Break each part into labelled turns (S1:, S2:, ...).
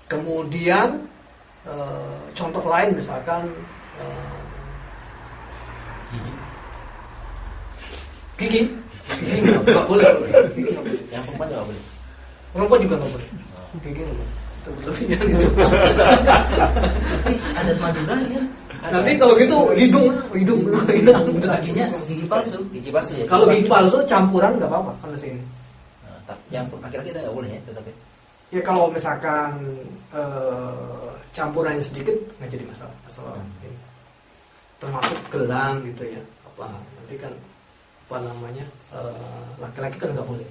S1: Kemudian contoh lain misalkan gigi nggak boleh. Gigi nggak boleh.
S2: Yang perempuan juga boleh.
S1: Perempuan juga nggak boleh. Gigi nggak boleh. Itu berlebihan itu.
S2: Ada Madura ya.
S1: Nanti kalau gitu hidung
S2: Giginya gigi palsu ya.
S1: Kalau gigi palsu campuran nggak apa-apa kan di sini.
S2: Yang laki-laki kita nggak boleh ya, tetapi.
S1: Ya kalau misalkan campurannya sedikit nggak jadi masalah ini. Termasuk gelang gitu ya. Nanti kan laki-laki kan nggak boleh.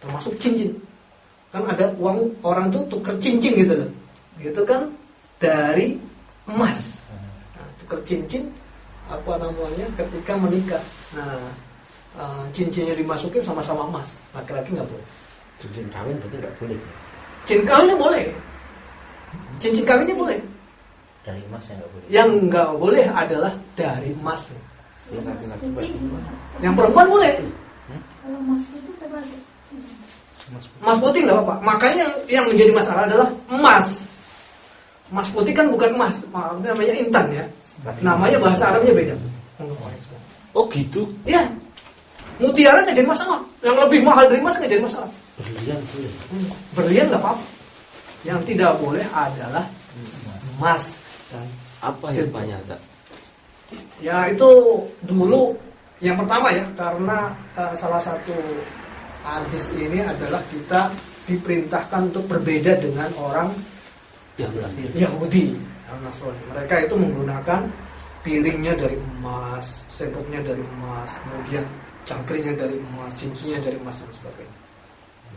S1: Termasuk cincin. Kan ada uang orang tuh tuker cincin gitu loh. Gitu kan dari emas. Nah, tuker cincin ketika menikah. Nah, cincinnya dimasukin sama-sama emas. Laki-laki nggak boleh.
S3: Cincin kawin berarti nggak boleh.
S1: Cincin kawinnya boleh. Cincin kawinnya boleh.
S2: Dari emas yang nggak boleh.
S1: Yang nggak boleh adalah dari emas.
S3: Yang laki-laki
S1: Yang perempuan boleh.
S4: Kalau emas itu termasuk
S1: Emas putih nggak apa-apa. Makanya yang menjadi masalah adalah emas. Emas putih kan bukan emas, namanya intan ya. Namanya bahasa Arabnya beda.
S3: Oh gitu.
S1: Ya, mutiara nggak jadi masalah. Yang lebih mahal dari emas nggak jadi masalah.
S3: Berlian boleh.
S1: Berlian nggak apa-apa. Yang tidak boleh adalah emas. Dan
S3: Apa hikmahnya, tak?
S1: ya itu dulu yang pertama ya, karena salah satu hadis ini adalah kita diperintahkan untuk berbeda dengan orang Yahudi, Nasrani. Mereka itu menggunakan piringnya dari emas, sendoknya dari emas, kemudian cangkirnya dari emas, cincinnya dari emas dan sebagainya.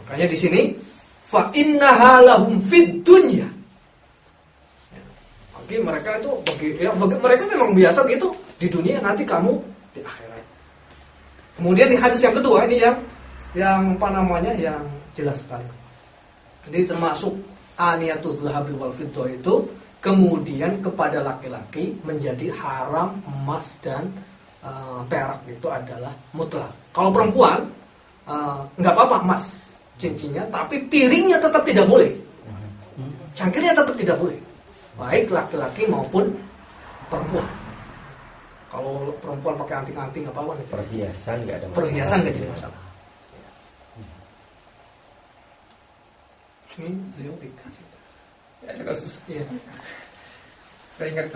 S1: Makanya di sini fa innaha lahum fid dunya. Bagi mereka itu mereka memang biasa gitu di dunia, nanti kamu di akhirat. Kemudian di hadis yang kedua ini yang jelas sekali. Jadi termasuk aniyatul zahabi wal fiddah itu kemudian kepada laki-laki menjadi haram emas dan perak itu adalah mutlak. Kalau perempuan nggak apa-apa emas cincinnya, tapi piringnya tetap tidak boleh, cangkirnya tetap tidak boleh, baik laki-laki maupun perempuan. Kalau perempuan pakai anting-anting apa apa,
S3: Perhiasan nggak ada masalah.
S1: Perhiasan nggak jadi masalah. Ini Zio dikasih.
S5: Ada kasus.
S1: Iya.
S5: Saya ingat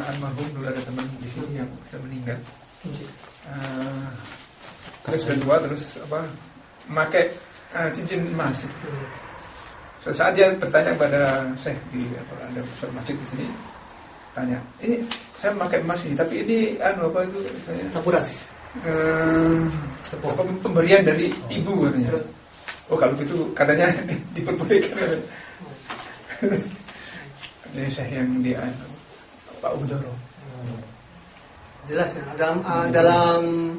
S5: almarhum dulu ada teman di sini yang sudah meninggal. Dia sudah tua terus memakai cincin emas. Suatu saat dia bertanya kepada Syekh di ada masjid di sini, tanya, ini saya memakai emas ini, tapi ini apa itu saya
S1: Campuran.
S5: Pemberian dari ibu katanya. Oh kalau gitu katanya diperbolehkan. Ini Syekh yang dia Pak Udoro.
S1: Jelas ya dalam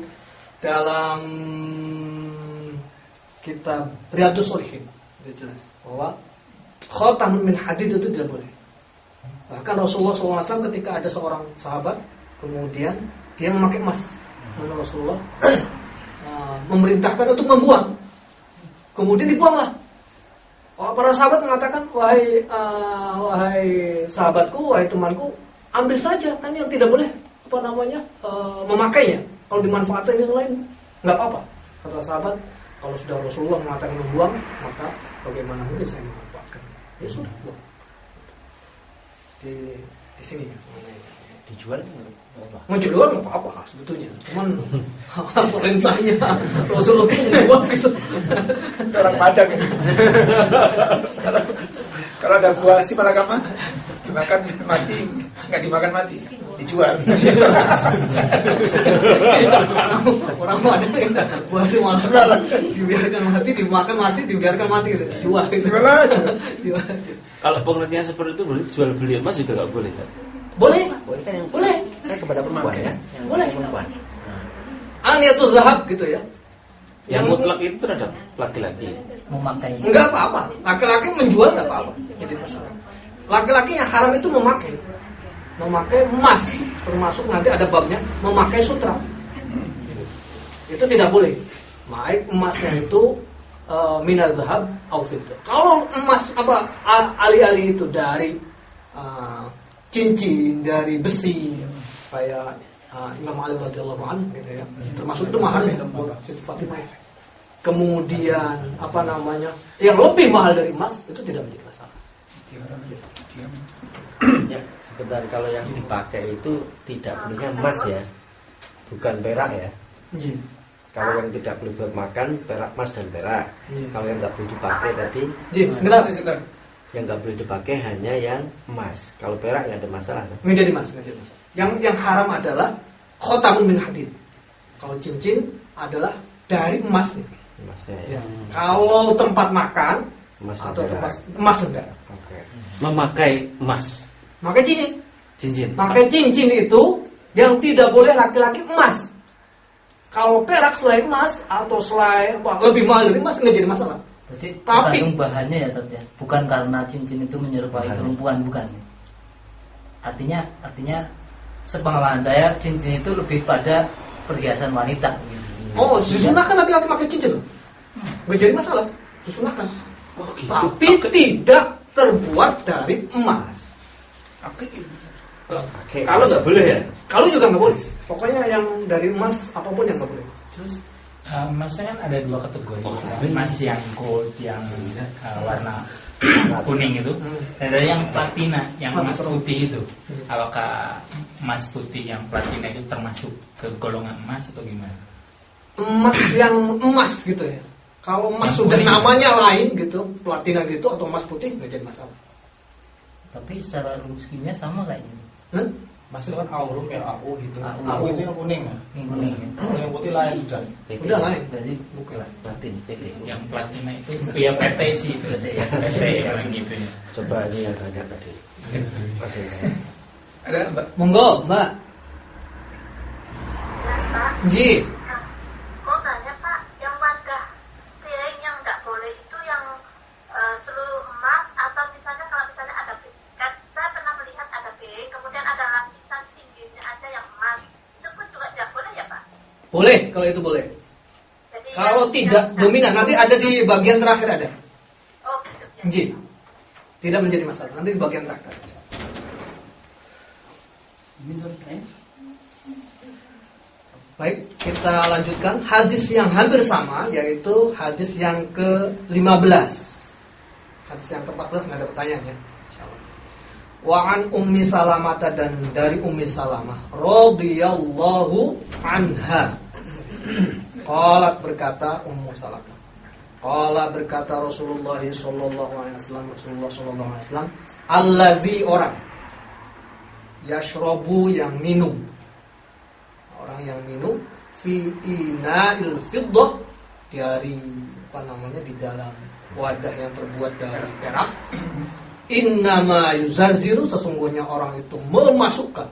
S1: kitab Riyadhus Shalihin itu jelas bahwa khatamun min hadid itu tidak boleh. Bahkan Rasulullah SAW ketika ada seorang sahabat kemudian dia memakai emas, Rasulullah memerintahkan untuk membuang. Kemudian dibuanglah. Para sahabat mengatakan, wahai sahabatku, wahai temanku, ambil saja, kan yang tidak boleh memakainya. Kalau dimanfaatkan yang lain, nggak apa-apa. Kata sahabat, kalau sudah Rasulullah mengatakan membuang, maka bagaimana mungkin saya memanfaatkan? Ya sudah, buang. Di sini ya.
S2: Dijual
S1: Mau jual nggak apa-apa sebetulnya, cuman perintahnya Rasulullah membuang gitu.
S5: Orang Padang ini. Kalau ada buah si malakama dimakan mati, nggak dimakan mati, dijual.
S1: Orang Padang itu buah si malakama dibiarkan mati, dimakan mati, dibiarkan mati gitu, dijual.
S3: Kalau pengertian seperti itu jual beli emas juga nggak boleh, kan?
S1: Boleh
S2: kan yang
S1: boleh
S2: kepada perempuan ya,
S1: boleh.
S2: Perempuan.
S1: Aniyatul zahab gitu ya.
S3: Yang mutlak itu terhadap laki-laki.
S2: Memakai.
S1: Enggak apa-apa. Laki-laki menjual enggak apa-apa. Jadi masalah. Laki-laki yang haram itu memakai emas, termasuk nanti ada babnya memakai sutra. Itu tidak boleh. Baik emasnya itu minar dhahab au fiddah. Kalau emas ali-ali itu dari cincin, dari besi, kayak Imam Ali radhiyallahu anhu gitu ya. Termasuk itu mahalnya buat Siti Fatimah. Kemudian yang lebih mahal dari emas itu tidak menjadi masalah.
S6: Ya, sebentar, kalau yang dipakai itu tidak bolehnya emas ya, bukan perak ya.
S1: Iya.
S6: Kalau yang tidak boleh buat makan, perak, emas dan perak.
S1: Iya.
S6: Kalau yang nggak boleh dipakai tadi,
S1: Iya, sebentar.
S6: yang nggak boleh dipakai hanya yang emas. Kalau perak nggak ada masalah.
S1: Nggak jadi masalah. Yang haram adalah khotamun min hadid. Kalau cincin adalah dari emas.
S6: Emasnya
S1: Ya.
S6: ya.
S1: Kalau tempat makan
S6: Emas dan
S1: atau
S6: perak.
S1: tempat emas dan perak.
S6: Oke.
S3: Memakai emas,
S1: Pakai cincin.
S3: cincin.
S1: Pakai cincin itu yang tidak boleh laki-laki emas. Kalau perak selain emas atau selain lebih mahal dari emas nggak jadi masalah.
S2: Berarti
S1: Tapi-
S2: tergantung bahannya ya, Tat, ya. Bukan karena cincin itu menyerupai
S6: Bahannya.
S2: perempuan, bukan. Ya? Artinya sepengalaman saya cincin itu lebih pada perhiasan wanita. Gitu.
S1: Oh, disunahkan laki-laki pakai cincin loh. Nggak jadi masalah. Disunahkan.
S3: Oh, gitu.
S1: Tapi tidak terbuat dari emas.
S6: Oke.
S3: Kalau nggak boleh ya?
S1: Kalau juga nggak boleh. Pokoknya yang dari emas apapun yang nggak boleh.
S7: Terus emasnya kan ada dua kategori, emas yang gold yang warna kuning itu, dan ada yang platina yang emas putih itu. Apakah emas putih yang platina itu termasuk ke golongan emas atau gimana?
S1: Emas yang emas gitu ya. Kalau emas
S7: Yang
S1: sudah
S7: kuning.
S1: namanya lain gitu, platina gitu atau emas putih nggak jadi masalah.
S2: Tapi secara rumus kimia sama kayaknya.
S1: Hmm?
S8: Mas itu kan aurum ya AU gitu.
S2: AU.
S8: AU itu yang kuning ya.
S2: Yang kuning.
S8: Kalau yang putih lain sudah.
S2: PT.
S1: Udah lain.
S2: Berarti
S1: Bukan.
S2: Latin PT.
S7: Yang platina itu ya PT sih itu.
S2: PT, ya.
S7: PT yang gitu ya.
S6: Coba ini yang tanya tadi. Oke.
S5: Ada Mbak?
S1: Monggo, Mbak.
S4: Pak,
S1: Ji.
S4: mau tanya Pak, yang wadah piring yang nggak boleh itu yang seluruh emas atau misalnya kalau misalnya ada piring, saya pernah melihat ada piring, kemudian ada lapisan pinggirnya aja yang emas, itu pun juga tidak boleh ya Pak?
S1: Boleh, kalau itu boleh.
S4: Jadi
S1: Kalau tidak dominan, nanti ada di bagian terakhir ada.
S4: Oh gitu ya.
S1: Ji. Tidak menjadi masalah. Nanti di bagian terakhir. Baik, kita lanjutkan hadis yang hampir sama, yaitu hadis yang ke-15. Hadis yang ke-14 nggak ada pertanyaannya. Wa an Ummi Salamah, dan dari Ummi Salamah radhiyallahu anha. Qalat, berkata Ummu Salamah. Qala, berkata Rasulullah sallallahu alaihi wasallam, Rasulullah sallallahu alaihi wasallam, allazi, orang yashrabu, yang minum, orang yang minum fi ina'il fiddah, dari di dalam wadah yang terbuat dari perak. Innama yuzazziru, sesungguhnya orang itu memasukkan,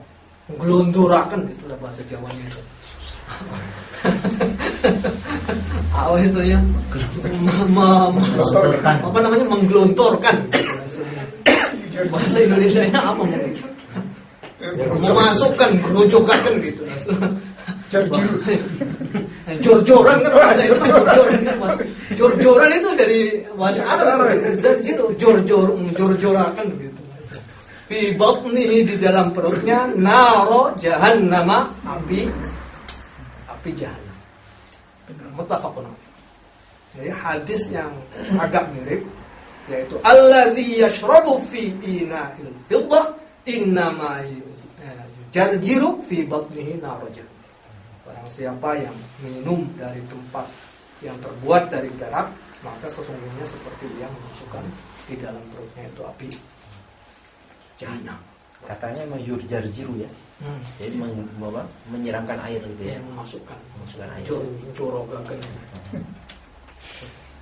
S1: menggelondorakan, istilah bahasa Jawanya itu. Apa istilahnya? Menggelontorkan. Bahasa Indonesianya apa mungkin? Memasukkan, gerojokan gitu. Jor-joran kan bahasa Indonesia. Jor-joran itu dari bahasa Arab. Jor-jorakan gitu. Fi batnihi, di dalam perutnya, naro jahannama, api jahannam. Muttafaqun. Jadi hadis yang agak mirip, yaitu allazi yashrabu fi ina'il fiddah innama yujarjiru fi batnihi naro jahannam. Barang siapa yang minum dari tempat yang terbuat dari perak, maka sesungguhnya seperti dia memasukkan di dalam perutnya itu api jahanam.
S6: Katanya yurjarjiru ya. Jadi menyiramkan air gitu ya.
S1: Memasukkan
S6: air.
S1: Corogakan.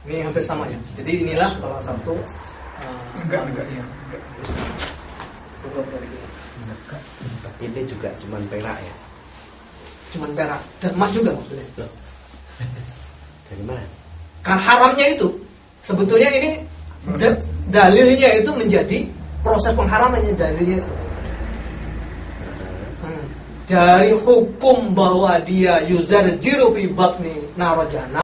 S1: Ini hampir sama ya. Jadi inilah salah satu
S5: Enggak ya.
S6: Tapi ini juga cuman perak ya.
S1: Cuman perak dan emas juga maksudnya.
S6: Dari mana?
S1: Kan haramnya itu sebetulnya ini dalilnya itu menjadi proses pengharamannya, dalilnya itu. Dari hukum bahwa dia yuzarjiru fi batni nar jahannam,